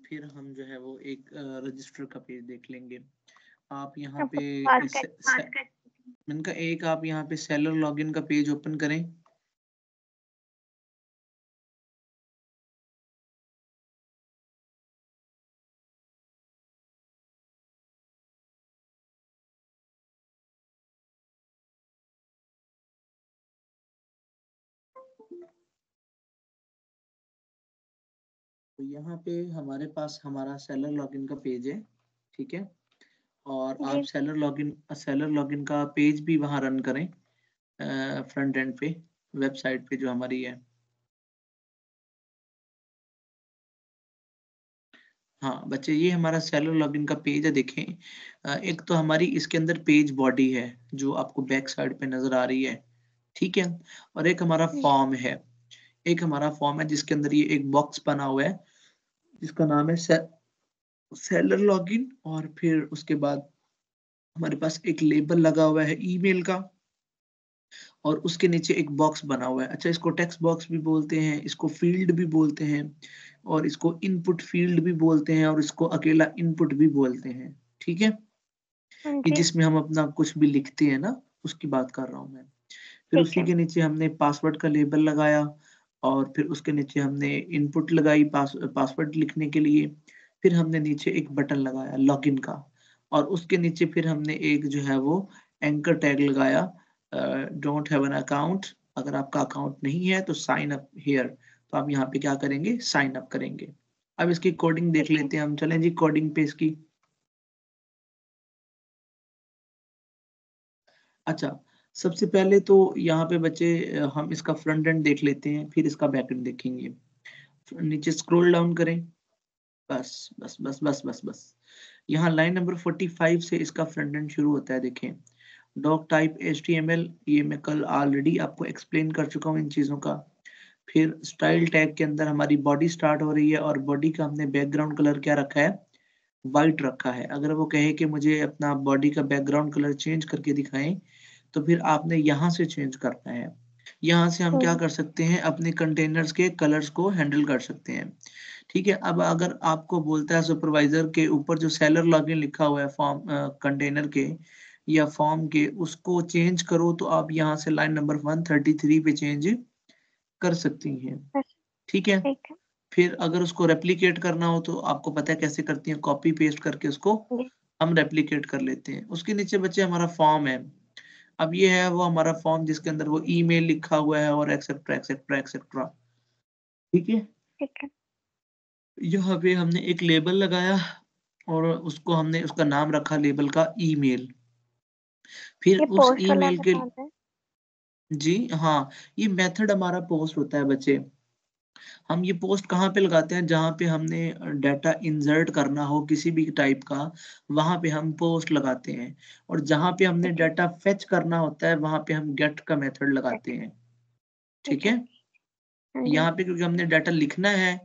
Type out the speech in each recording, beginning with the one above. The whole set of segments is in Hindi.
फिर हम जो है वो एक रजिस्टर का पेज देख लेंगे। आप यहाँ पे इनका एक आप यहाँ पे सेलर लॉगिन का पेज ओपन करें। तो यहाँ पे हमारे पास हमारा सेलर लॉगिन का पेज है, ठीक है। और आप सेलर लॉगिन का पेज भी वहाँ रन करें फ्रंट एंड पे, वेबसाइट पे जो हमारी है। हाँ बच्चे, ये हमारा सेलर लॉगिन का पेज है, देखें। एक तो हमारी इसके अंदर पेज बॉडी है जो आपको बैक साइड पे नजर आ रही है, ठीक है। और एक हमारा फॉर्म है, जिसके अंदर ये एक बॉक्स बना हुआ है जिसका नाम है सेलर लॉगिन। और फिर उसके बाद हमारे पास एक लेबल लगा हुआ है ईमेल का, और उसके नीचे एक बॉक्स बना हुआ है। अच्छा, इसको टेक्स्ट बॉक्स भी बोलते हैं, इसको फील्ड भी बोलते हैं, और इसको इनपुट फील्ड भी बोलते हैं, और इसको अकेला इनपुट भी बोलते हैं, ठीक है। ये जिसमें हम अपना कुछ भी लिखते हैं ना, उसकी बात कर रहा हूँ मैं। फिर उसी के नीचे हमने पासवर्ड का लेबल लगाया, और फिर उसके नीचे हमने इनपुट लगाई पासवर्ड लिखने के लिए। फिर हमने नीचे एक बटन लगाया लॉगिन का, और उसके नीचे फिर हमने एक जो है वो एंकर टैग लगाया, डोंट हैव एन अकाउंट। अगर आपका अकाउंट नहीं है तो साइन अप हियर, तो आप यहाँ पे क्या करेंगे, साइन अप करेंगे। अब इसकी कोडिंग देख लेते हैं हम। चलें जी कोडिंग पे इसकी। अच्छा, सबसे पहले तो यहाँ पे बच्चे हम इसका फ्रंट एंड देख लेते हैं, फिर इसका बैक एंड देखेंगे। नीचे स्क्रॉल डाउन करें, बस बस बस बस बस बस। यहाँ लाइन नंबर 45 से इसका फ्रंट एंड शुरू होता है, देखें। डॉक टाइप HTML, ये मैं कल ऑलरेडी आपको एक्सप्लेन कर चुका हूँ इन चीज़ों का। फिर स्टाइल टैग के अंदर हमारी बॉडी स्टार्ट हो रही है, और बॉडी का हमने बैकग्राउंड कलर क्या रखा है, वाइट रखा है। अगर वो कहे कि मुझे अपना बॉडी का बैकग्राउंड कलर चेंज करके दिखाएं, तो फिर आपने यहाँ से चेंज करना है। यहाँ से हम क्या कर सकते हैं, अपने कंटेनर्स के कलर्स को हैंडल कर सकते हैं, ठीक है। अब अगर आपको बोलता है सुपरवाइजर के ऊपर जो सेलर लॉगिन लिखा हुआ है फॉर्म कंटेनर के या फॉर्म के, उसको चेंज करो, तो आप यहाँ से लाइन नंबर 133 पे चेंज कर सकती हैं, ठीक है। फिर अगर उसको रेप्लिकेट करना हो तो आपको पता है कैसे करती हैं, कॉपी पेस्ट करके उसको हम रेप्लिकेट कर लेते हैं। उसके नीचे बच्चे हमारा फॉर्म है। अब ये है वो हमारा फॉर्म जिसके अंदर वो ईमेल लिखा हुआ है और एक्सेट्रा एक्सेट्रा एक्सेट्रा, ठीक है। यहाँ पे हमने एक लेबल लगाया, और उसको हमने उसका नाम रखा लेबल का ईमेल। फिर उस ईमेल के, जी हाँ, ये मेथड हमारा पोस्ट होता है बच्चे। हम ये पोस्ट कहाँ पे लगाते हैं, जहाँ पे हमने डाटा इंसर्ट करना हो किसी भी टाइप का, वहां पे हम पोस्ट लगाते हैं। और जहाँ पे हमने डाटा फेच करना होता है, वहां पे हम गेट का मेथड लगाते हैं, ठीक है। यहाँ पे क्योंकि हमने डाटा लिखना है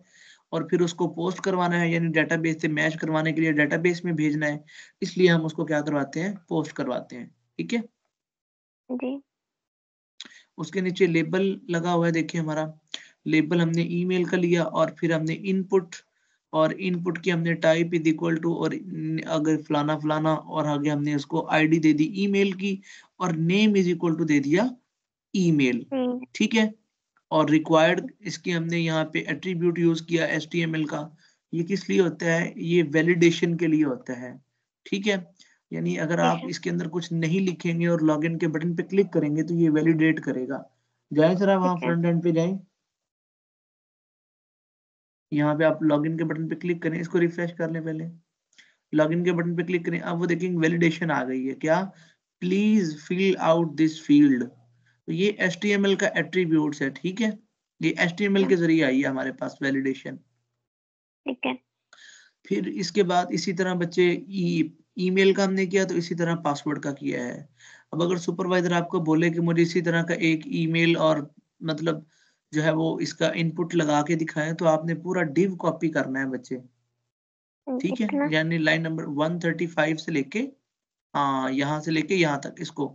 और फिर उसको पोस्ट करवाना है, यानी डाटाबेस से मैच करवाने के लिए डाटाबेस में भेजना है, इसलिए हम उसको क्या करवाते हैं, पोस्ट करवाते हैं, ठीक है जी। उसके नीचे लेबल लगा हुआ है, देखिए हमारा लेबल हमने ईमेल का लिया, और फिर हमने इनपुट, और इनपुट की हमने टाइप इज इक्वल टू, और अगर फलाना फलाना, और आगे हमने उसको आईडी दे दी ईमेल की, और नेम इज इक्वल टू दे दिया ईमेल, ठीक है। और रिक्वायर्ड इसकी हमने यहाँ पे एट्रीब्यूट यूज किया HTML का। ये किस लिए होता है, ये वैलिडेशन के लिए होता है, ठीक है। यानी अगर आप इसके अंदर कुछ नहीं लिखेंगे और लॉगिन के बटन पे क्लिक करेंगे तो ये वैलिडेट करेगा। जाए सर, वहां फ्रंट एंड पे जाए, यहाँ पे आप लॉगिन के बटन पे क्लिक करें, इसको रिफ्रेश कर लें पहले। लॉगिन के बटन पे क्लिक करें, अब वो देखेंगे वैलिडेशन आ गई है, क्या, please fill out this field. तो ये HTML का एट्रीब्यूट्स है, ठीक है। ये HTML के जरिए आई है हमारे पास वैलिडेशन, ठीक है। फिर इसके बाद इसी तरह बच्चे ईमेल का हमने किया, तो इसी तरह पासवर्ड का किया है। अब अगर सुपरवाइजर आपको बोले कि मुझे इसी तरह का एक ईमेल और मतलब जो है वो इसका इनपुट लगा के दिखाएं, तो आपने पूरा डिव कॉपी करना है बच्चे, ठीक है। यानी लाइन नंबर 135 से लेके, हाँ यहाँ से लेके यहाँ तक इसको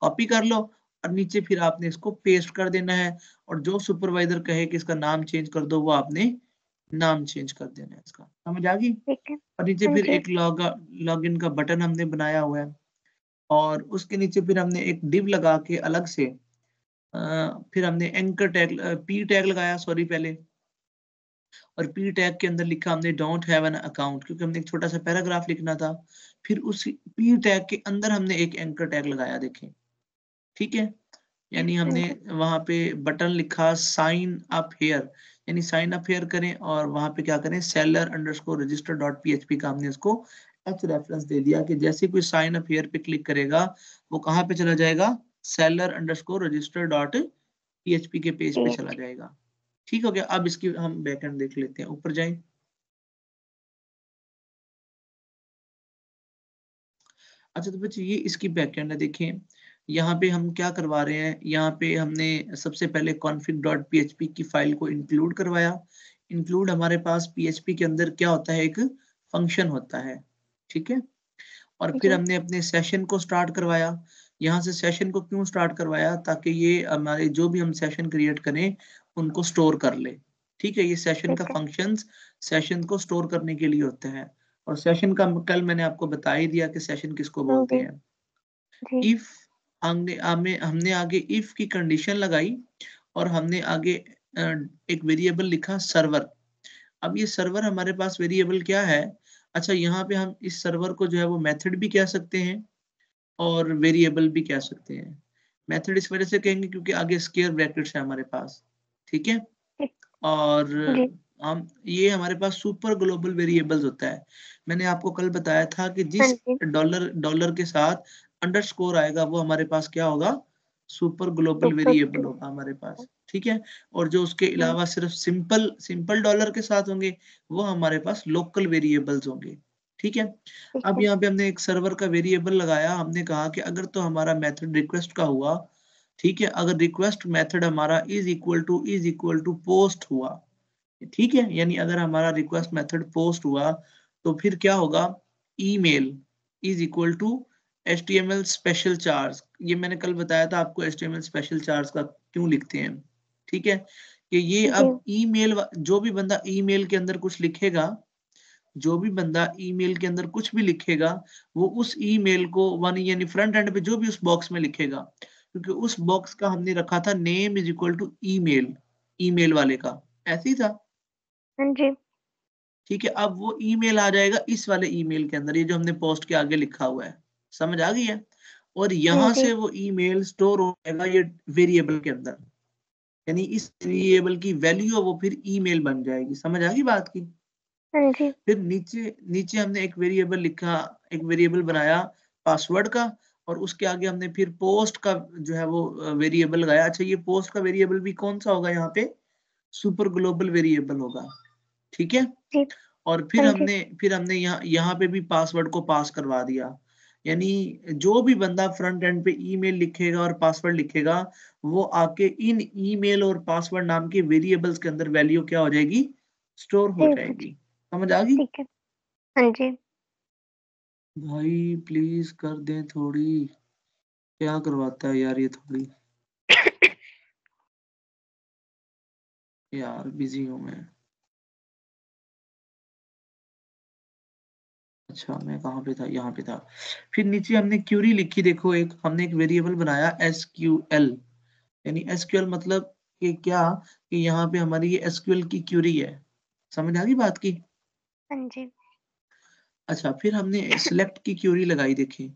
कॉपी कर लो, और नीचे फिर आपने इसको पेस्ट कर देना है। और जो सुपरवाइजर कहे कि इसका नाम चेंज कर दो, वो आपने नाम चेंज कर देना है इसका, समझ आ गई। ठीक है। और नीचे हाँ फिर जी। एक लॉगिन का बटन हमने बनाया हुआ है, और उसके नीचे फिर हमने एक डिव लगा के अलग से फिर हमने एंकर टैग पी टैग लगाया, सॉरी पहले, और पी टैग के अंदर लिखा हमने डोंट हैव एन अकाउंट, क्योंकि हमने एक छोटा सा पैराग्राफ लिखना था। फिर उस पी टैग के अंदर हमने एक एंकर टैग लगाया, देखें, ठीक है। यानी हाँ हमने जी। वहां पे बटन लिखा साइन अप हेयर, यानी साइन अप हेयर करें, और वहां पे क्या करें, seller underscore register dot PHP का हमने इसको एच रेफरेंस दे दिया कि जैसे कोई साइन अप हेयर पे क्लिक करेगा वो कहाँ पे चला जाएगा, seller underscore register dot PHP के पेज पे चला PH। जाएगा। ठीक हो गया। अब इसकी हम बैकएंड देख लेते हैं, ऊपर जाएं। अच्छा तो बच्चे ये इसकी बैकएंड है, देखें यहाँ पे हम क्या करवा रहे हैं, यहाँ पे हमने सबसे पहले config.php की फाइल को इंक्लूड करवाया। इंक्लूड हमारे पास पीएचपी के अंदर क्या होता है, एक फंक्शन होता है, ठीक है। और फिर जी। हमने अपने सेशन को स्टार्ट करवाया। यहाँ से सेशन को क्यों स्टार्ट करवाया, ताकि ये हमारे जो भी हम सेशन क्रिएट करें उनको स्टोर कर ले, ठीक है। ये सेशन का ठीक है। फंक्शंस सेशन को स्टोर करने के लिए होता है। और सेशन का कल मैंने आपको बता ही दिया कि सेशन किसको हाँ बोलते जी। हैं। जी। इफ हमने आगे इफ की कंडीशन लगाई, और हमने आगे एक वेरिएबल लिखा सर्वर। अब ये सर्वर हमारे पास वेरिएबल क्या है, अच्छा यहाँ पे हम इस सर्वर को जो है वो मेथड भी कह सकते हैं और वेरिएबल भी कह सकते हैं। मेथड इस वजह से कहेंगे क्योंकि आगे स्क्वायर ब्रैकेट्स है हमारे पास, ठीक है। ठीक। और जी। हम ये हमारे पास सुपर ग्लोबल वेरिएबल्स होता है। मैंने आपको कल बताया था कि हाँ जिस जी। डॉलर डॉलर के साथ अंडरस्कोर आएगा वो हमारे पास क्या होगा, super global super variable glue. होगा हमारे पास, ठीक है। और जो उसके हाँ। अलावा सिर्फ सिंपल सिंपल डॉलर के साथ होंगे वो हमारे पास लोकल वेरिएबल्स होंगे, ठीक है। ठीक अब है। यहाँ पे हमने एक सर्वर का वेरिएबल लगाया, हमने कहा कि अगर तो हमारा मेथड रिक्वेस्ट का हुआ, ठीक है, अगर रिक्वेस्ट मेथड हमारा इज इक्वल टू पोस्ट हुआ, ठीक है, यानी अगर हमारा रिक्वेस्ट मेथड पोस्ट हुआ तो फिर क्या होगा, email is equal to HTML special chars. ये मैंने कल बताया था आपको एचटीएमएल स्पेशल चार्ज का क्यों लिखते हैं, ठीक है। कि ये जी। अब ईमेल जो भी बंदा ईमेल के अंदर कुछ लिखेगा, जो भी बंदा ईमेल के अंदर कुछ भी लिखेगा वो उस ईमेल को वन यानी फ्रंट एंड पे जो भी उस बॉक्स में लिखेगा, क्योंकि उस बॉक्स का हमने रखा था name is equal to email, email वाले का ऐसे ही था, हाँ जी। ठीक है। अब वो ईमेल आ जाएगा इस वाले ईमेल के अंदर, ये जो हमने पोस्ट के आगे लिखा हुआ है, समझ आ गई है। और हाँ यहां जी। से वो ईमेल स्टोर हो जाएगा ये वेरिएबल के अंदर, यानी इस वेरिएबल की वैल्यू वो फिर ईमेल बन जाएगी, समझ आ गई बात की। हाँ जी। फिर नीचे नीचे हमने एक वेरिएबल लिखा, एक वेरिएबल बनाया पासवर्ड का, और उसके आगे हमने फिर पोस्ट का जो है वो वेरिएबल लगाया। अच्छा ये पोस्ट का वेरिएबल भी कौन सा होगा, यहाँ पे सुपर ग्लोबल वेरिएबल होगा, ठीक है। जी। और हाँ जी। फिर हमने यहाँ यहाँ पे भी पासवर्ड को पास करवा दिया, यानी जो भी बंदा फ्रंट एंड पे ईमेल लिखेगा और पासवर्ड लिखेगा वो आके इन ईमेल और पासवर्ड नाम के वेरिएबल्स के अंदर वैल्यू क्या हो जाएगी, स्टोर हो सेव हो जाएगी, जाए। समझ आ गई। ठीक है। हाँ जी। भाई प्लीज कर दें थोड़ी, क्या करवाता है यार ये थोड़ी, यार बिजी हूँ मैं। अच्छा मैं कहाँ पे था, यहाँ पे था। फिर नीचे हमने क्यूरी लिखी, देखो एक हमने एक वेरिएबल बनाया एसक्यूएल, यानी एसक्यूएल मतलब कि क्या, कि यहाँ पे हमारी ये एसक्यूएल की क्यूरी है, समझ आ गई बात की। हाँ जी। अच्छा फिर हमने सिलेक्ट की क्यूरी लगाई, देखिए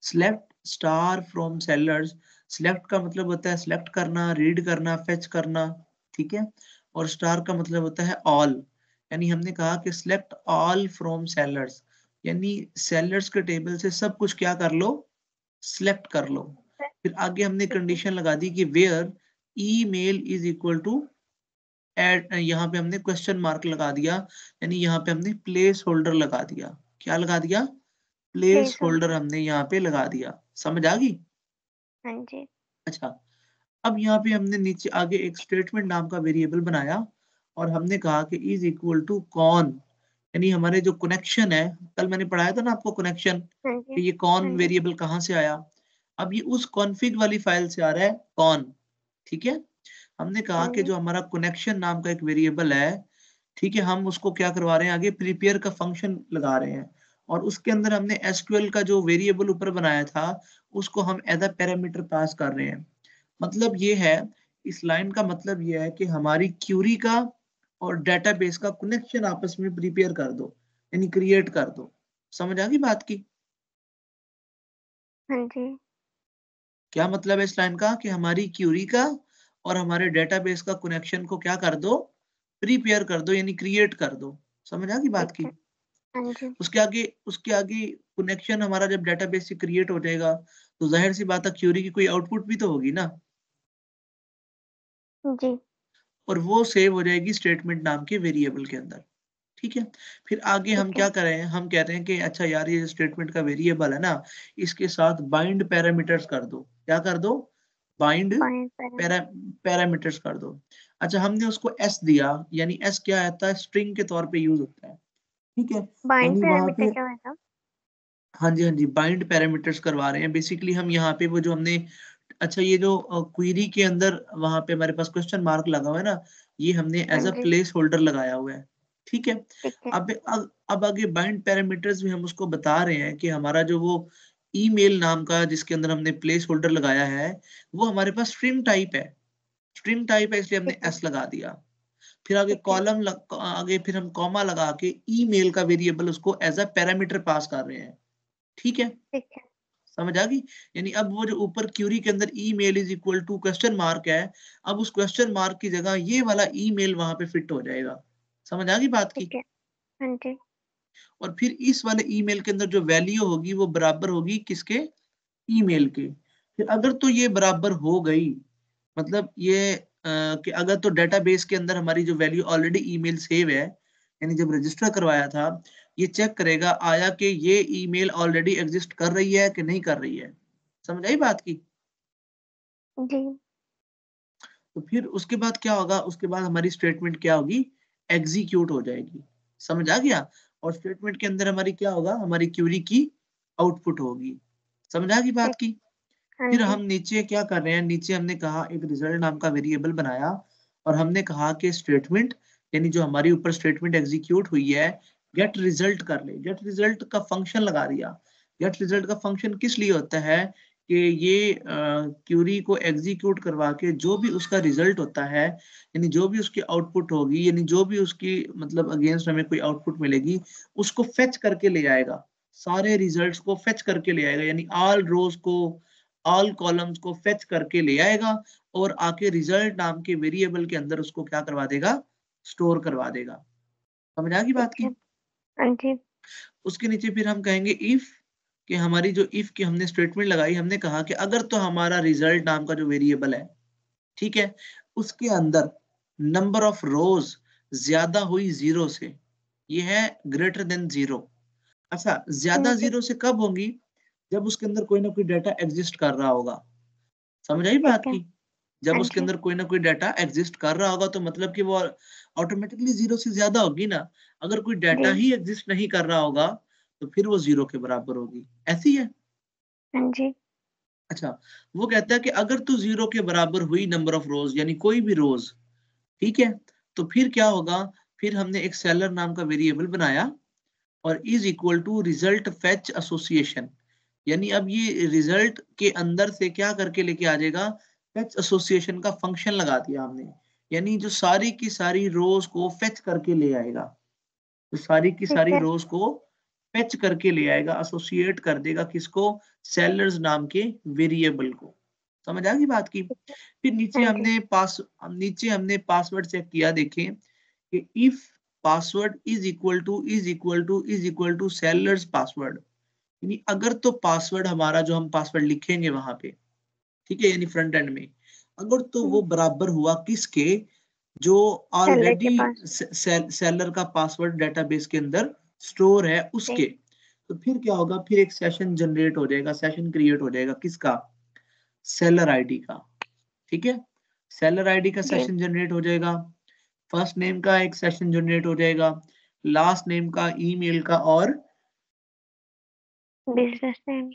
select star from sellers. Select का मतलब होता है सिलेक्ट करना, रीड करना, फेच करना, ठीक है। और स्टार का मतलब होता है ऑल, यानी हमने कहा कि सिलेक्ट ऑल फ्रॉम सेलर्स, यानी सेलर्स के टेबल से सब कुछ क्या कर लो, सिलेक्ट कर लो। फिर आगे हमने ठीक है। कंडीशन लगा दी कि where email is equal to add, यहाँ पे हमने क्वेश्चन मार्क लगा दिया, यानी यहाँ पे हमने प्लेस होल्डर लगा दिया, क्या लगा दिया, प्लेस प्लेस होल्डर होल्डर। हमने यहाँ पे लगा दिया, समझ आ गई। हाँ जी। अच्छा अब यहाँ पे हमने नीचे आगे एक स्टेटमेंट नाम का वेरिएबल बनाया, और हमने कहा कि इज इक्वल टू कॉन, यानी हमारे जो कनेक्शन है, कल मैंने पढ़ाया था ना आपको कनेक्शन, हाँ जी। कि ये कॉन हाँ जी। वेरिएबल कहाँ से आया। अब ये उस कॉन्फ़िग वाली फाइल से आ रहा है कॉन, ठीक है। हमने कहा हाँ कि जी। जो हमारा कनेक्शन नाम का एक वेरिएबल है, ठीक है, हम उसको क्या करवा रहे हैं आगे, प्रिपेयर का फंक्शन लगा रहे हैं और उसके अंदर हमने एसक्यूएल का जो वेरिएबल ऊपर बनाया था उसको हम एज अ पैरामीटर पास कर रहे हैं। मतलब ये है, इस लाइन का मतलब ये है कि हमारी क्यूरी का और डेटाबेस का कनेक्शन आपस में प्रिपेयर कर दो, यानी क्रिएट कर दो। समझ आ गई बात की? हाँ जी। क्या मतलब है इस लाइन का, कि हमारी क्यूरी का और हमारे डेटाबेस का कनेक्शन को क्या कर दो, प्रिपेयर कर दो, यानी क्रिएट कर दो। समझ आ गई ठीक बात की? है। हाँ जी। उसके आगे कनेक्शन हमारा जब डेटाबेस से क्रिएट हो जाएगा तो जाहिर सी बात है क्यूरी की कोई आउटपुट भी तो होगी ना, जी। और वो सेव हो जाएगी स्टेटमेंट नाम के वेरिएबल के अंदर। ठीक है, फिर आगे हम ठीक है। क्या कर रहे हैं, हम कह रहे हैं कि अच्छा यार ये स्टेटमेंट का वेरिएबल है ना, इसके साथ बाइंड पैरामीटर्स कर दो। क्या कर दो? बाइंड बाएं पैर। पैरा पैरामीटर्स कर दो। अच्छा, हमने उसको एस दिया, यानी एस क्या आता है, स्ट्रिंग के तौर पे यूज होता है। ठीक है, बाएं यानी वहां पैरामीटर पे, क्या होगा? हाँ जी हाँ जी, बाइंड पैरामीटर्स करवा रहे हैं बेसिकली हम यहाँ पे। वो जो हमने, अच्छा ये जो क्वेरी के अंदर वहां पे हमारे पास क्वेश्चन मार्क लगा हुआ है ना, ये हमने हाँ एज अ जी। प्लेस होल्डर लगाया हुआ है। ठीक है, ठीक है। अब आगे बाइंड पैरामीटर्स भी हम उसको बता रहे हैं कि हमारा जो वो ईमेल नाम का जिसके अंदर हमने प्लेस होल्डर लगाया है वो हमारे पास स्ट्रिंग टाइप है। स्ट्रिंग टाइप है इसलिए हमने ठीक है। एस लगा दिया। फिर आगे ठीक है। आगे फिर हम कॉमा लगा के ईमेल का वेरिएबल उसको एज अ पैरामीटर पास कर रहे हैं। ठीक है, ठीक है। समझ आ गई? यानी अब वो जो ऊपर क्यूरी के अंदर email is equal to question mark है, अब उस क्वेश्चन मार्क की जगह ये वाला ईमेल वहां पे फिट हो जाएगा। समझ आ गई बात की? ठीक है। हाँ जी। और फिर इस वाले ईमेल के अंदर जो वैल्यू होगी वो बराबर होगी किसके, ईमेल के। फिर अगर तो ये बराबर हो गई, मतलब ये कि अगर तो डेटाबेस के अंदर हमारी जो वैल्यू ऑलरेडी ईमेल सेव है, यानी जब रजिस्टर करवाया था, ये चेक करेगा आया कि ये ईमेल ऑलरेडी एग्जिस्ट कर रही है कि नहीं कर रही है। समझ आई बात की? जी। तो फिर उसके बाद क्या होगा, उसके बाद हमारी स्टेटमेंट क्या होगी, एग्जीक्यूट हो जाएगी। समझ आ गया? और स्टेटमेंट के अंदर हमारी क्या होगा, हमारी क्यूरी की आउटपुट होगी। समझ आ गई बात ठीक। की? हाँ फिर जी। हम नीचे क्या कर रहे हैं, नीचे हमने कहा एक रिजल्ट नाम का वेरिएबल बनाया और हमने कहा कि स्टेटमेंट, यानी जो हमारी ऊपर स्टेटमेंट एग्जीक्यूट हुई है, गेट रिजल्ट कर ले। गेट रिजल्ट का फंक्शन लगा दिया। गेट रिजल्ट का फंक्शन किस लिए होता है, कि ये क्यूरी को एग्जीक्यूट करवा के जो भी उसका रिजल्ट होता है, यानी जो भी उसकी आउटपुट होगी, यानी जो भी उसकी मतलब अगेंस्ट हमें कोई आउटपुट मिलेगी, उसको फेच करके ले आएगा। सारे रिजल्ट्स को फेच करके ले आएगा, यानी ऑल रोज को, ऑल कॉलम्स को फेच करके ले आएगा और आके रिजल्ट नाम के वेरिएबल के अंदर उसको क्या करवा देगा, स्टोर करवा देगा। समझ आ गई ठीक बात है। की? हाँ जी। उसके नीचे फिर हम कहेंगे इफ, कि हमारी जो इफ की हमने स्टेटमेंट लगाई, हमने कहा कि अगर तो हमारा रिजल्ट नाम का जो वेरिएबल है, ठीक है, उसके अंदर नंबर ऑफ रोज ज्यादा हुई जीरो से, ये है ग्रेटर देन जीरो। अच्छा, हाँ ज्यादा जी। जीरो से कब होंगी, जब उसके अंदर कोई ना कोई डाटा एग्जिस्ट कर रहा होगा। समझ आई ठीक बात है। की? जब हाँ उसके जी। अंदर कोई ना कोई डाटा एग्जिस्ट कर रहा होगा तो मतलब कि वो ऑटोमेटिकली जीरो से ज्यादा होगी ना। अगर कोई जी। डाटा ही एग्जिस्ट नहीं कर रहा होगा तो फिर वो जीरो के बराबर होगी। ऐसी है? हाँ जी। अच्छा, वो कहता है कि अगर तू जीरो के बराबर हुई नंबर ऑफ रोज, यानी कोई भी रोज, ठीक है, तो फिर क्या होगा, फिर हमने एक सेलर नाम का वेरिएबल बनाया और is equal to result fetch association, यानी अब ये रिजल्ट के अंदर से क्या करके लेके आ जाएगा, फेच एसोसिएशन का फंक्शन लगा दिया हमने, यानी जो सारी की सारी रोज को फेच करके ले आएगा। तो सारी की ठीक सारी है। रोज को फेच करके ले आएगा, एसोसिएट कर देगा किसको, सेलर्स नाम के वेरिएबल को। समझ आ गई बात की? ठीक है। फिर नीचे हाँ जी। हमने पासवर्ड चेक किया, देखें कि if password is equal to sellers password, यानी अगर तो पासवर्ड हमारा जो हम पासवर्ड लिखेंगे वहां पे, ठीक है, यानी फ्रंट एंड में, अगर तो वो बराबर हुआ किसके, जो सेलर के ऑलरेडी पास। सेलर का पासवर्ड डेटाबेस के अंदर स्टोर है जी। उसके, तो फिर क्या होगा, फिर एक सेशन जनरेट हो जाएगा, सेशन क्रिएट हो जाएगा किसका, सेलर आईडी का। ठीक है, सेलर आईडी का जी। सेशन जनरेट हो जाएगा, फर्स्ट नेम का एक सेशन जनरेट हो जाएगा, लास्ट नेम का, ईमेल का, और बिजनेस नेम।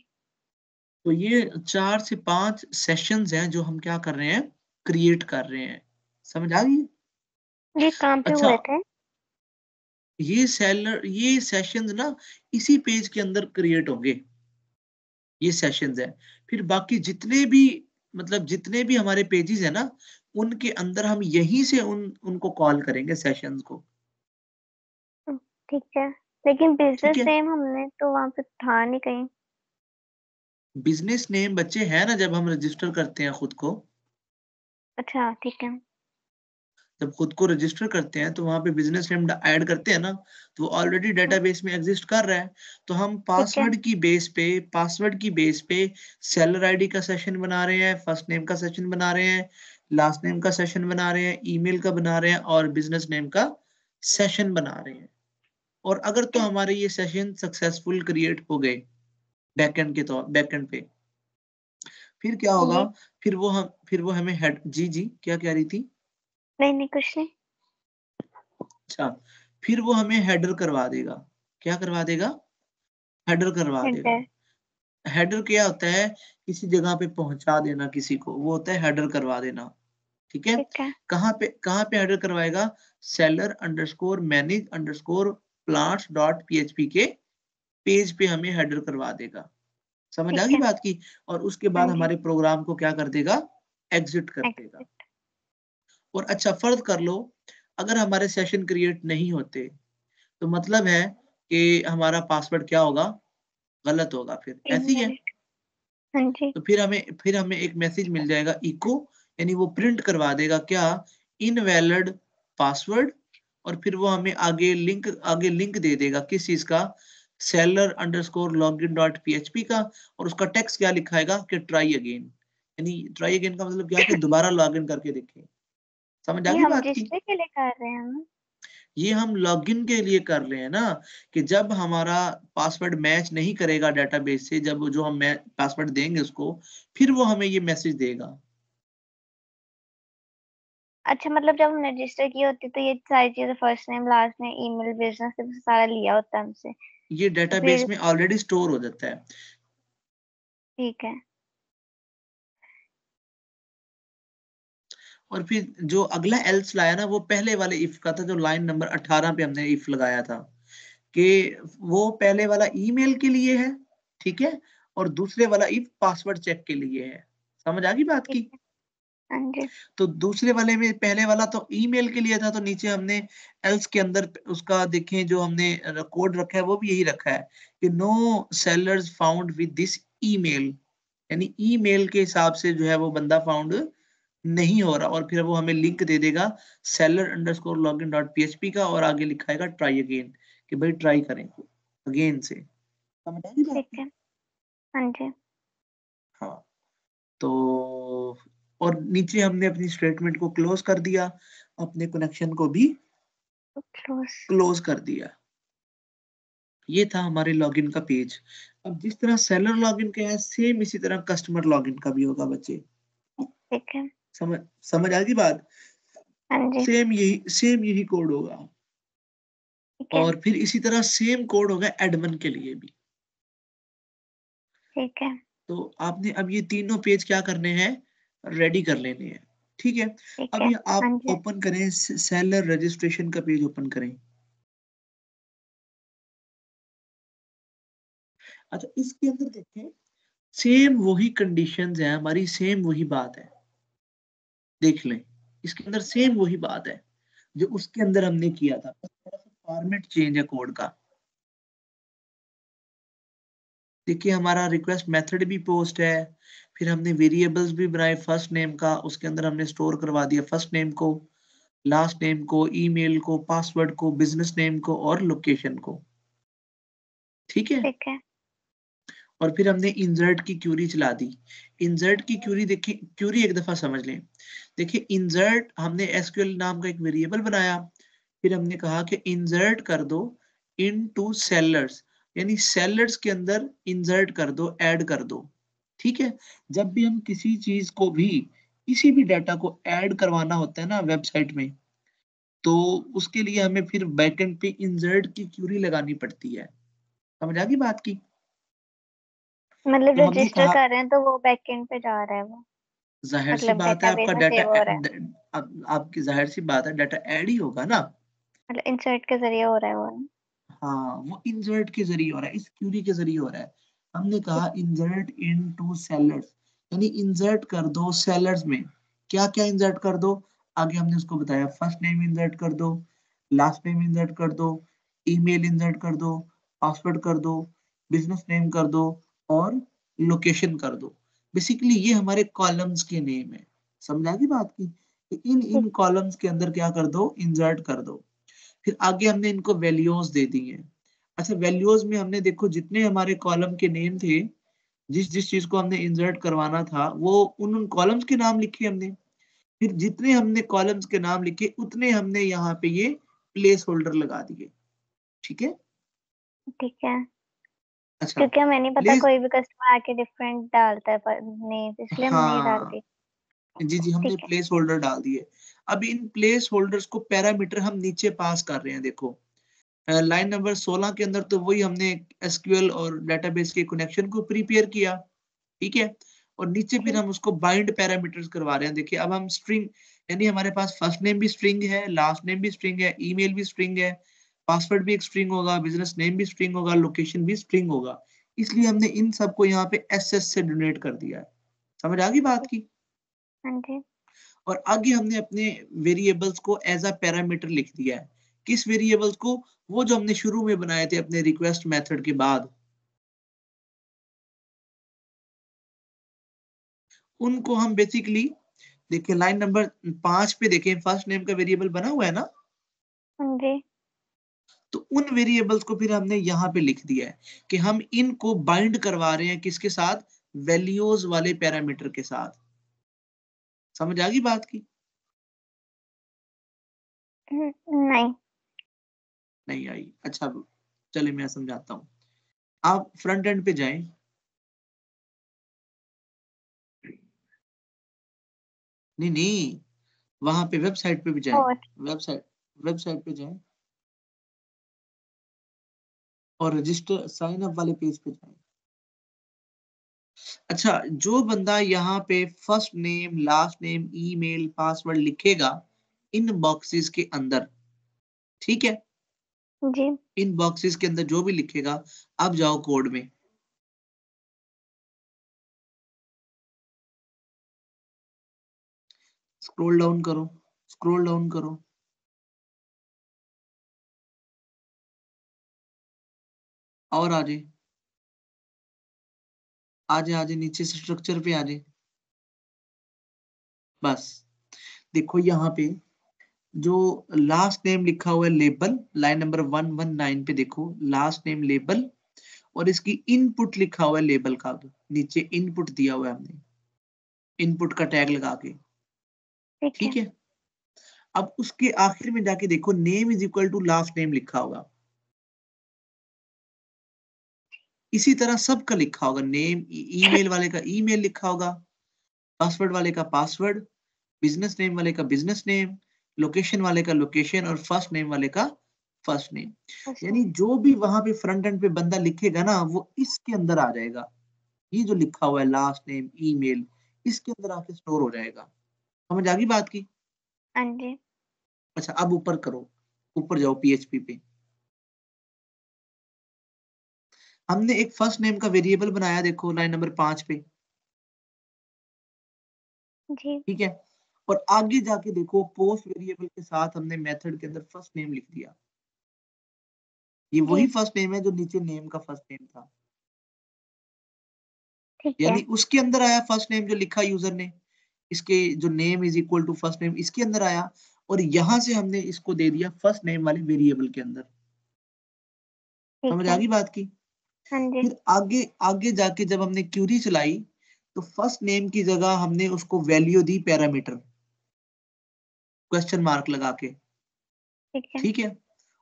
तो ये 4 से 5 सेशंस हैं जो हम क्या कर रहे हैं, क्रिएट कर रहे हैं। समझ आ गई? ये कहाँ पे अच्छा, हुए थे? ये सेशंस ना इसी पेज के अंदर क्रिएट होंगे, ये सेशंस है। फिर बाकी जितने भी मतलब जितने भी हमारे पेजेस है ना, उनके अंदर हम यहीं से उनको कॉल करेंगे सेशंस को। ठीक है, लेकिन ठीक बिजनेस है, नेम हमने तो वहां पे था नहीं कहीं। बिजनेस नेम बच्चे है ना, जब हम रजिस्टर करते हैं खुद को, अच्छा ठीक है। जब खुद को रजिस्टर करते हैं तो वहां पे बिजनेस नेम ऐड करते हैं ना, तो वो ऑलरेडी डेटाबेस में एग्जिस्ट कर रहा है। तो हम ठीक है। पासवर्ड की बेस पे सेलर आईडी का सेशन बना रहे हैं, फर्स्ट नेम का सेशन बना रहे हैं, लास्ट नेम का सेशन बना रहे हैं, ईमेल का बना रहे हैं और बिजनेस नेम का सेशन बना रहे हैं। और अगर तो हमारे ये सेशन सक्सेसफुल क्रिएट हो गए बैकएंड पे, फिर क्या होगा? जी। फिर वो हमें हेड, जी जी क्या कह रही थी? नहीं नहीं, कुछ नहीं। अच्छा, फिर वो हमें हेडर करवा देगा। क्या करवा देगा? हेडर करवा देगा। एंटर। हेडर क्या होता है? किसी जगह पे पहुंचा देना किसी को, वो होता है हेडर करवा देना। ठीक है। ठीक है। कहाँ पे हेडर करवाएगा? Seller underscore manage underscore plants dot PHP के पेज पे हमें हेडर करवा देगा। समझ आ ठीक गई है। बात की? और उसके हाँ बाद जी। हमारे प्रोग्राम को क्या कर देगा? एग्जिट कर देगा। एक्सेप्ट। और अच्छा फर्ज कर लो, अगर हमारे सेशन क्रिएट नहीं होते, तो मतलब है कि हमारा पासवर्ड क्या होगा? गलत होगा। फिर ऐसी है। इनवैलिड। हाँ जी। तो फिर हमें एक मैसेज मिल जाएगा इको, यानी वो प्रिंट करवा देगा क्या? Invalid password. और फिर वो हमें आगे लिंक दे देगा किस चीज का? Seller underscore login dot PHP का। और उसका टेक्स्ट क्या लिखाएगा? कि ट्राई अगेन। यानी ट्राई अगेन का मतलब क्या? कि दोबारा लॉगिन करके देखें। समझ आ ये गई हम बात की? रजिस्टर के लिए कर रहे हैं ना? ये हम लॉगिन के लिए कर रहे हैं ना, कि जब हमारा पासवर्ड मैच नहीं करेगा डेटाबेस से, जब जो हम पासवर्ड देंगे उसको, फिर वो हमें ये मैसेज देगा। अच्छा, मतलब जब हम रजिस्टर की होती तो ये सारी चीजें first name last name email business सारा लिया होता है हमसे। ये तो डेटाबेस फिर में ऑलरेडी स्टोर हो जाता है। ठीक है। और फिर जो अगला एल्स लाया ना, वो पहले वाले इफ का था, जो लाइन नंबर 18 पे हमने इफ लगाया था, कि वो पहले वाला ईमेल के लिए है, ठीक है, और दूसरे वाला इफ पासवर्ड चेक के लिए है। समझ आ गई बात ठीक की? है। हाँ जी। तो दूसरे वाले में, पहले वाला तो ईमेल के लिए था, तो नीचे हमने एल्स के अंदर उसका देखें, जो हमने कोड रखा है वो भी यही रखा है कि no sellers found with this email, यानी ईमेल के हिसाब से जो है वो बंदा फाउंड नहीं हो रहा। और फिर वो हमें लिंक दे देगा seller underscore login dot PHP का, और आगे लिखाएगा ट्राई अगेन, कि भाई ट्राई करें अगेन से। समझ आ गई बात ठीक की? है। हाँ जी। हाँ। तो और नीचे हमने अपनी स्टेटमेंट को क्लोज कर दिया, अपने कनेक्शन को भी क्लोज। क्लोज कर दिया। ये था हमारे लॉगिन का पेज। अब जिस तरह सेलर लॉगिन का है, सेम इसी तरह कस्टमर लॉगिन का भी होगा बच्चे। ठीक है। समझ समझ आ गई बात? हाँ जी। सेम यही कोड होगा। ठीक है। और फिर इसी तरह सेम कोड होगा एडमिन के लिए भी। ठीक है। तो आपने अब ये तीनों पेज क्या करने हैं? रेडी कर लेने हैं। ठीक है। ठीक अब है। ये हाँ आप जी। ओपन करें, सेलर रजिस्ट्रेशन का पेज ओपन करें। अच्छा, इसके अंदर देखें, सेम वही कंडीशंस है हमारी, सेम वही बात है। देख लें, इसके अंदर सेम वही बात है जो उसके अंदर हमने किया था, बस थोड़ा सा फॉर्मेट चेंज है कोड का। देखिए, हमारा रिक्वेस्ट मेथड भी पोस्ट है, फिर हमने वेरिएबल्स भी बनाए फर्स्ट नेम का, उसके अंदर हमने स्टोर करवा दिया फर्स्ट नेम को, लास्ट नेम को, ईमेल को, पासवर्ड को, बिजनेस नेम को और लोकेशन को। ठीक है। ठीक है। और फिर हमने इंसर्ट की क्यूरी चला दी। इंसर्ट की क्यूरी देखिए, क्यूरी एक दफा समझ लें। देखिए, इंसर्ट हमने एसक्यूएल नाम का एक वेरिएबल बनाया, फिर हमने कहा कि इंसर्ट कर दो इनटू सेलर्स, यानी सेलर्स के अंदर इंसर्ट कर दो, ऐड कर दो। ठीक है। जब भी हम किसी चीज को भी, किसी भी डाटा को ऐड करवाना होता है ना वेबसाइट में, तो उसके लिए हमें फिर बैकएंड पे इंसर्ट की क्यूरी लगानी पड़ती है। समझ आ गई बात की? मतलब तो हमने रजिस्टर कहा, कर रहे हैं तो वो बैकएंड पे जा रहा है वो। जाहिर सी मतलब बात है डेटाबेस आपका में डाटा, सेव हो रहा है। आपकी जाहिर सी बात है डाटा ऐड ही होगा ना। मतलब इंसर्ट के जरिए हो रहा है वो ना? हाँ, वो इंसर्ट के जरिए हो रहा है, इस क्यूरी के जरिए हो रहा है। हमने कहा इंसर्ट इनटू सेलर्स, यानी इंसर्ट कर दो सेलर्स में। क्या क्या इंसर्ट कर दो? आगे हमने उसको बताया, फर्स्ट नेम इंसर्ट कर दो, लास्ट नेम इंसर्ट कर दो, ईमेल इंसर्ट कर दो, पासवर्ड कर दो, बिजनेस नेम कर दो और लोकेशन कर दो। बेसिकली ये हमारे कॉलम्स के नेम है। समझा की बात की? इन ठीक। इन कॉलम्स के अंदर क्या कर दो? इंसर्ट कर दो। फिर आगे हमने इनको वैल्यूज दे दी हैं। अच्छा, वैल्यूज में हमने देखो जितने हमारे कॉलम के नेम थे, जिस जिस चीज को हमने इंसर्ट करवाना था, वो उन उन कॉलम्स के नाम लिखे हमने। फिर जितने हमने कॉलम्स के नाम लिखे उतने हमने यहाँ पे ये प्लेस होल्डर लगा दिए। ठीक है? ठीक है, अच्छा, क्योंकि हमें नहीं पता प्लेस, कोई भी कस्टमर आके डिफरेंट डालता है पर नेम, इसलिए हमने ये डाल हाँ, दी। जी जी, हमने ठीक है। प्लेस होल्डर डाल दिए। अब इन प्लेस होल्डर्स को पैरामीटर हम नीचे पास कर रहे हैं, देखो लाइन नंबर 16 के अंदर तो वही हमने एसक्यूएल और डेटाबेस के कनेक्शन को प्रिपेयर किया। ठीक है? और नीचे फिर ठीक। हम उसको बाइंड पैरामीटर्स करवा रहे हैं। देखिए अब हम स्ट्रिंग, यानी हमारे पास फर्स्ट नेम भी स्ट्रिंग है, लास्ट नेम भी स्ट्रिंग है, ईमेल भी स्ट्रिंग है, पासवर्ड भी एक स्ट्रिंग होगा, बिजनेस नेम भी स्ट्रिंग होगा, लोकेशन भी स्ट्रिंग होगा। इसलिए हमने इन सबको यहाँ पे एसएस से डोनेट कर दिया है। समझ आ गई बात की? हाँ जी। और आगे हमने अपने वेरिएबल्स को एज अ पैरामीटर लिख दिया है। किस वेरिएबल्स को? वो जो हमने शुरू में बनाए थे अपने रिक्वेस्ट मेथड के बाद, उनको हम बेसिकली, देखिए लाइन नंबर 5 पे देखें, फर्स्ट नेम का वेरिएबल बना हुआ है ना, हाँ जी। तो उन वेरिएबल्स को फिर हमने यहाँ पे लिख दिया है कि हम इनको बाइंड करवा रहे हैं किसके साथ? वैल्यूज वाले पैरामीटर के साथ। समझ आ गई बात की? नहीं। नहीं आई? अच्छा, चलिए मैं समझाता हूँ। आप फ्रंट एंड पे जाएं। नहीं नहीं, वहां पे वेबसाइट पे भी जाएं। और वेबसाइट वेबसाइट पे जाएं और रजिस्टर साइन अप वाले पेज पे जाएं। अच्छा, जो बंदा यहाँ पे first name, last name, email, password लिखेगा इन बॉक्सेस के अंदर, ठीक है, जी। इन बॉक्सेस के अंदर जो भी लिखेगा, अब जाओ कोड में, स्क्रॉल डाउन करो, स्क्रॉल डाउन करो, और आजे, आजे आजे नीचे से स्ट्रक्चर पे आजे। बस देखो यहाँ पे जो लास्ट नेम लिखा हुआ है लेबल, लाइन नंबर 119 पे देखो, लास्ट नेम लेबल, और इसकी इनपुट लिखा हुआ है लेबल का, नीचे इनपुट दिया हुआ है हमने, इनपुट का टैग लगा के। ठीक है। ठीक है? अब उसके आखिर में जाके देखो, name is equal to last name लिखा होगा। इसी तरह सबका लिखा होगा, नेम, ईमेल वाले का ईमेल लिखा होगा, पासवर्ड वाले का पासवर्ड, बिजनेस नेम वाले का बिजनेस नेम, लोकेशन वाले का लोकेशन और फर्स्ट नेम वाले का फर्स्ट नेम। यानी जो भी वहां पे फ्रंट एंड पे बंदा लिखेगा ना, वो इसके अंदर आ जाएगा। ये जो लिखा हुआ है लास्ट नेम, ईमेल, इसके अंदर आके स्टोर हो जाएगा। समझ आ गई बात की? हाँ जी। अच्छा, अब ऊपर करो, ऊपर जाओ पीएचपी पे। हमने एक फर्स्ट नेम का वेरिएबल बनाया, देखो लाइन नंबर 5 पे। जी। ठीक है? और आगे जाके देखो, पोस्ट वेरिएबल के साथ हमने मेथड के अंदर फर्स्ट नेम लिख दिया। ये जी। वही फर्स्ट नेम है जो नीचे नेम का फर्स्ट नेम था, ठीक है। यानी उसके अंदर आया फर्स्ट नेम जो लिखा यूजर ने, इसके जो name is equal to first name इसके अंदर आया, और यहां से हमने इसको दे दिया फर्स्ट नेम वाले वेरिएबल के अंदर। ठीक समझ आ है। गई बात की? हाँ जी। फिर आगे आगे जाके जब हमने क्यूरी चलाई, तो फर्स्ट नेम की जगह हमने उसको वैल्यू दी पैरामीटर, क्वेश्चन मार्क लगा के। ठीक है। ठीक है?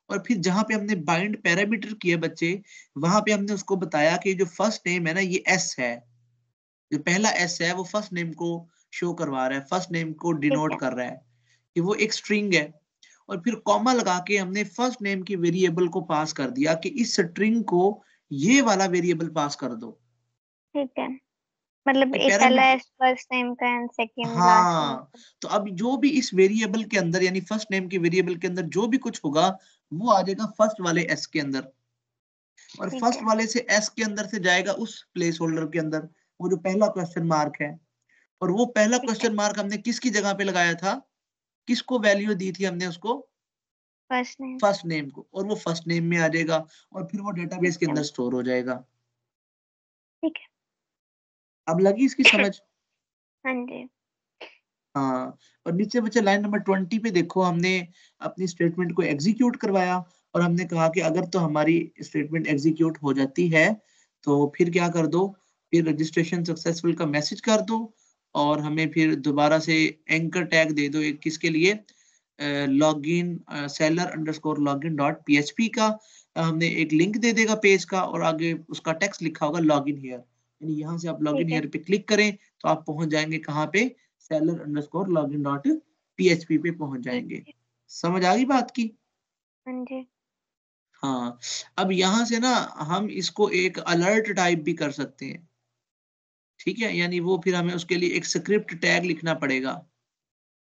और फिर जहां पे हमने बाइंड पैरामीटर किए बच्चे, वहां पे हमने उसको बताया कि जो फर्स्ट नेम है ना, ये एस है, जो पहला एस है वो फर्स्ट नेम को शो करवा रहा है, फर्स्ट नेम को ठीक डिनोट है। कर रहा है कि वो एक स्ट्रिंग है। और फिर कॉमा लगा के हमने फर्स्ट नेम की वेरिएबल को पास कर दिया कि इस स्ट्रिंग को ये वाला वेरिएबल पास कर दो। ठीक है। मतलब ये एक पहला पैरामीटर। फर्स्ट नेम का एंड सेकंड लास्ट नेम हाँ, तो अब जो भी इस वेरिएबल के अंदर यानी फर्स्ट नेम के वेरिएबल के अंदर जो भी कुछ होगा वो आ जाएगा फर्स्ट वाले एस के अंदर, और ठीक फर्स्ट है। वाले से एस के अंदर से जाएगा उस प्लेस होल्डर के अंदर, वो जो पहला क्वेश्चन मार्क है। और वो पहला ठीक है। क्वेश्चन मार्क हमने किसकी जगह पे लगाया था, किसको वैल्यू दी थी हमने उसको, फर्स्ट नेम। फर्स्ट नेम को, और वो फर्स्ट नेम में आ जाएगा और फिर वो डेटाबेस के ठीक है। अंदर स्टोर हो जाएगा। ठीक है। अब लगी इसकी समझ। हाँ जी। हाँ, और नीचे बच्चे लाइन नंबर 20 पे देखो, हमने अपनी स्टेटमेंट को एग्जीक्यूट करवाया और हमने कहा कि अगर तो हमारी स्टेटमेंट एग्जीक्यूट हो जाती है तो फिर क्या कर दो, फिर रजिस्ट्रेशन सक्सेसफुल का मैसेज कर दो, और हमें फिर दोबारा से एंकर टैग दे दो एक किसके लिए, login seller underscore login dot PHP का। हमने एक लिंक दे देगा पेज का और आगे उसका टेक्स्ट लिखा होगा लॉगिन हियर, यानी यहाँ से आप लॉगिन ठीक है। हियर पे क्लिक करें तो आप पहुंच जाएंगे कहाँ पे, seller underscore login dot php पे पहुंच ठीक जाएंगे। है। समझ आ गई बात की। हाँ जी। हाँ, अब यहाँ से ना हम इसको एक अलर्ट टाइप भी कर सकते हैं, ठीक है, यानी वो फिर हमें उसके लिए एक स्क्रिप्ट टैग लिखना पड़ेगा। ठीक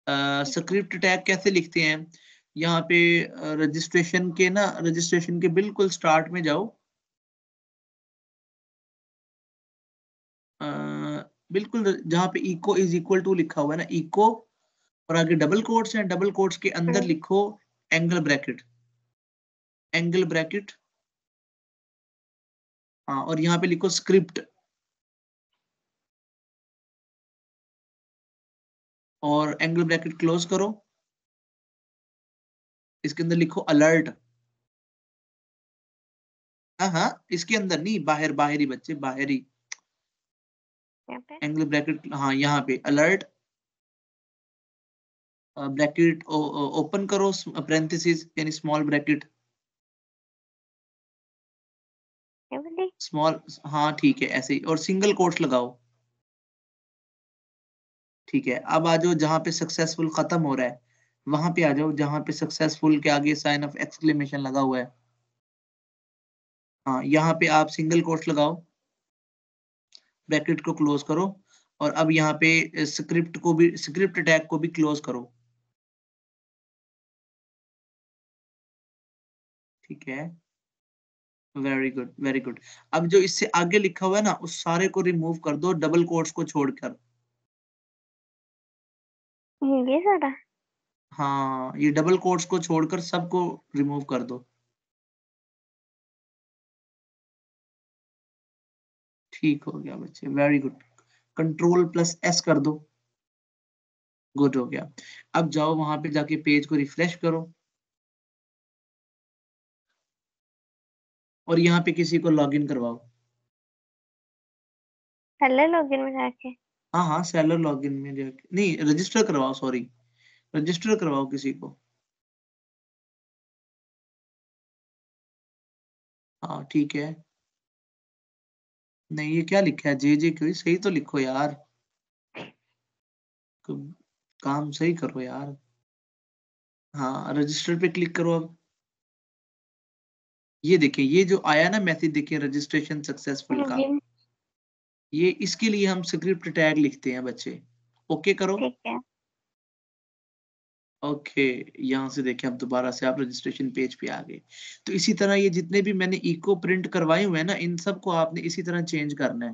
है। स्क्रिप्ट टैग कैसे लिखते हैं, यहाँ पे रजिस्ट्रेशन के ना, रजिस्ट्रेशन के बिल्कुल स्टार्ट में जाओ, अ, बिल्कुल जहाँ पे इको इज इक्वल टू लिखा हुआ है ना, इको और आगे डबल कोट्स हैं, डबल कोट्स के अंदर हाँ। लिखो एंगल ब्रैकेट, एंगल ब्रैकेट, हाँ, और यहाँ पे लिखो स्क्रिप्ट, और एंगल ब्रैकेट क्लोज करो, इसके अंदर लिखो अलर्ट। हाँ हाँ, इसके अंदर नहीं, बाहर, बाहर ही बच्चे, बाहर ही, यहाँ पे। एंगल ब्रैकेट, हाँ यहाँ पे अलर्ट, ब्रैकेट ओपन करो, पैरेंथेसिस यानी स्मॉल ब्रैकेट, क्या बोली? स्मॉल, हाँ ठीक है ऐसे ही, और सिंगल कोट्स लगाओ। ठीक है, अब आ जाओ जहां पे सक्सेसफुल खत्म हो रहा है, वहां पे आ जाओ जहां पे सक्सेसफुल के आगे साइन ऑफ एक्सक्लेमेशन लगा हुआ है। हाँ, यहाँ पे आप सिंगल कोट्स लगाओ, ब्रैकेट को क्लोज करो, और अब यहाँ पे स्क्रिप्ट को भी, स्क्रिप्ट टैग को भी क्लोज करो। ठीक है, वेरी गुड वेरी गुड। अब जो इससे आगे लिखा हुआ है ना, उस सारे को रिमूव कर दो डबल कोट्स को छोड़कर। ये सारा। हाँ, ये डबल कोट्स को छोड़कर सबको रिमूव कर दो। ठीक हो गया बच्चे, very good. Control plus S कर दो, गुड हो गया। अब जाओ वहां पे जाके पेज को रिफ्रेश करो, और यहाँ पे किसी को लॉगिन करवाओ। पहले लॉगिन में जाके। हाँ हाँ, सेलर लॉगिन में जाके नहीं, रजिस्टर करवाओ, सॉरी, रजिस्टर करवाओ किसी को। हाँ ठीक है। नहीं, ये क्या लिखा है, जे क्यों, सही तो लिखो यार, क- काम सही करो यार। हाँ, रजिस्टर पे क्लिक करो अब। ये देखिए, ये जो आया ना मैसेज, देखिए रजिस्ट्रेशन सक्सेसफुल का, जी। ये इसके लिए हम स्क्रिप्ट टैग लिखते हैं बच्चे। ओके करो। ठीक है। ओके, यहाँ से देखें अब दोबारा से आप रजिस्ट्रेशन पेज पे आ गए। तो इसी तरह ये जितने भी मैंने इको प्रिंट करवाए हुए हैं ना, इन सब को आपने इसी तरह चेंज करना है।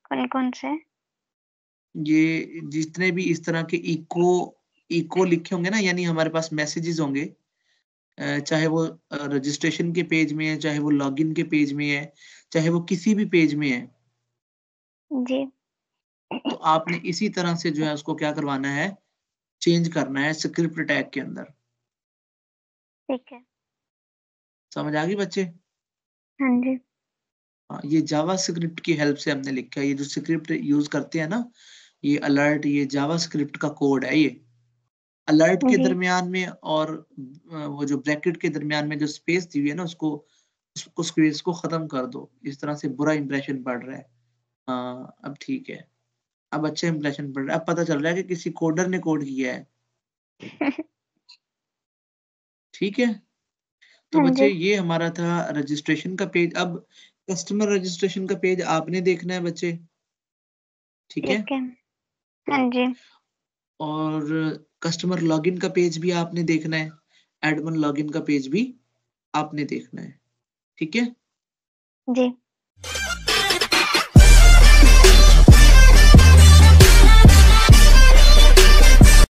कौन कौन से? ये जितने भी इस तरह के इको, इको लिखे होंगे ना, यानी हमारे पास मैसेजेस होंगे, चाहे वो रजिस्ट्रेशन के पेज में है, चाहे वो लॉगिन के पेज में है, चाहे वो किसी भी पेज में है, जी। तो आपने इसी तरह से जो है उसको क्या करवाना है, चेंज करना है स्क्रिप्ट टैग के अंदर। ठीक है। समझ आ गई बच्चे। हाँ जी। हाँ, ये जावा स्क्रिप्ट की हेल्प से हमने लिखा है, ये जो स्क्रिप्ट यूज करते हैं ना, ये अलर्ट, ये जावा स्क्रिप्ट का कोड है ये। अलर्ट के जी। दरमियान में और वो जो ब्रैकेट के दरमियान में जो स्पेस दी हुई है ना, उसको स्पेस को खत्म कर दो, इस तरह से बुरा इंप्रेशन पड़ रहा है। हाँ, अब ठीक है, अब अच्छा इंप्रेशन पड़ रहा है, अब पता चल रहा है कि किसी कोडर ने कोड किया है। ठीक है, तो हाँ बच्चे जी, ये हमारा था रजिस्ट्रेशन का पेज। अब कस्टमर रजिस्ट्रेशन का पेज आपने देखना है बच्चे, ठीक है? ठीक है। हाँ जी, और कस्टमर लॉगिन का पेज भी आपने देखना है, एडमिन लॉगिन का पेज भी आपने देखना है, ठीक है? जी,